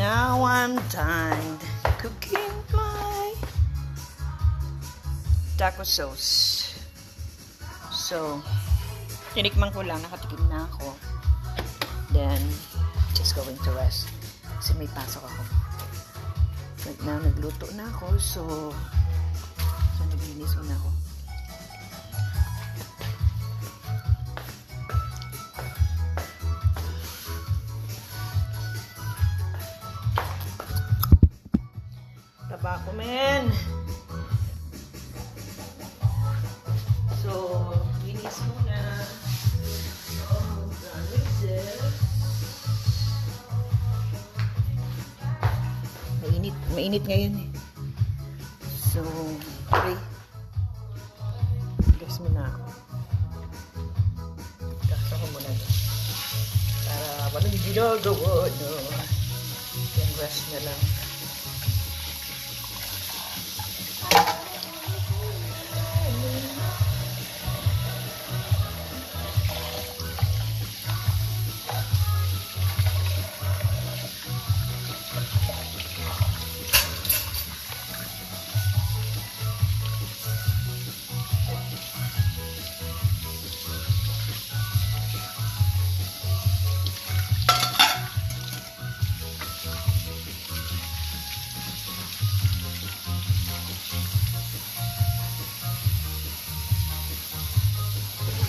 Now I'm done cooking my taco sauce. So, tinikman ko lang, nakatikim na ako. Then, just going to rest. Kasi may pasok ako. Right now, nagluto na ako. So naglinis na ako. Tabako, man! So, linis muna. Oh, done with this. Mainit ngayon eh. So, okay. Gas muna ako. Gas ako muna doon. Para walang ginagawa, no? Yung rest na lang.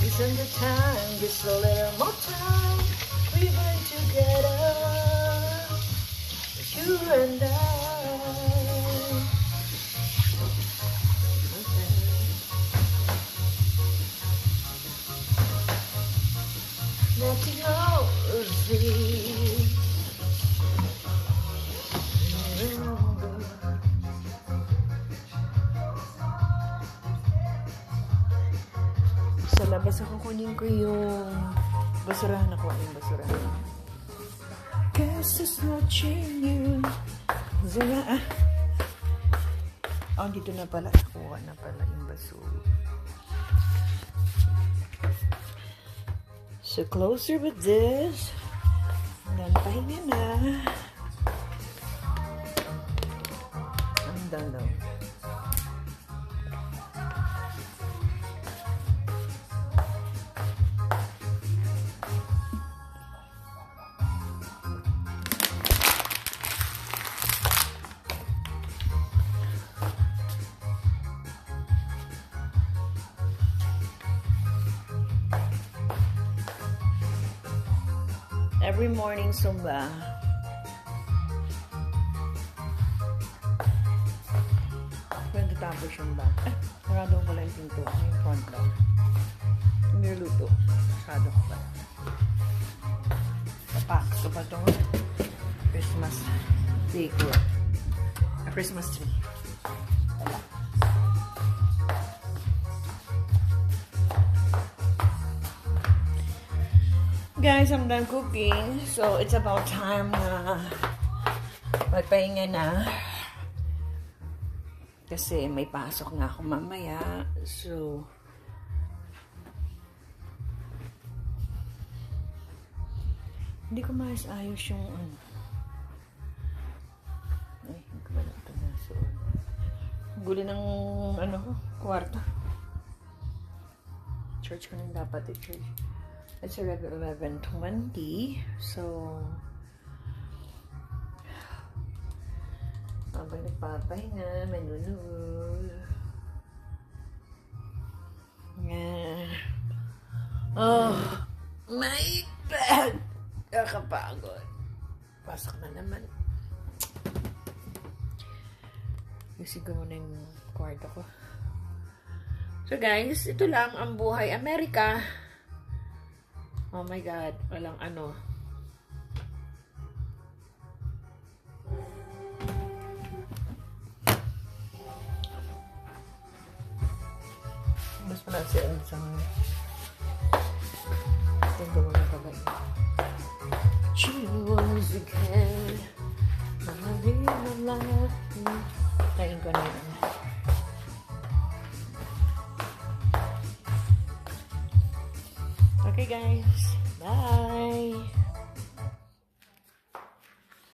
Isn't the time, just a little more time, we went together, you and I. Nothing else is. Sa labas ako kunin ko yung basurahan. Ako yung basurahan. Guess it's watching you. Zara. Oh, dito na pala. Nakuha na pala yung basura. So, closer with this. Then, pahinga na. I'm done now. Every morning, Zumba. When tapos yung ba? Sarado ko pala yung pinto. Yung front lang. Niluluto. Sarado ko pala. Tapos ko pa itong Christmas decor. A Christmas tree. Guys, I'm done cooking. So, it's about time na magpahinga na. Kasi may pasok na ako mamaya. So, hindi ko maayos yung ano. Ay, hindi ko ba na ito na. So, guli ng ano, kwarto. Church ko nang dapat eh, church. It's 11:20. So, habang nagpapahinga, manunod. Yeah. Oh, my God! Kakapagod. Pasok na naman. Ayusin ko muna yung kwarto ko. So guys, ito lang ang buhay Amerika. Oh my God, walang ano. Mas pala siya sa ito gawa na pagay. Choose again.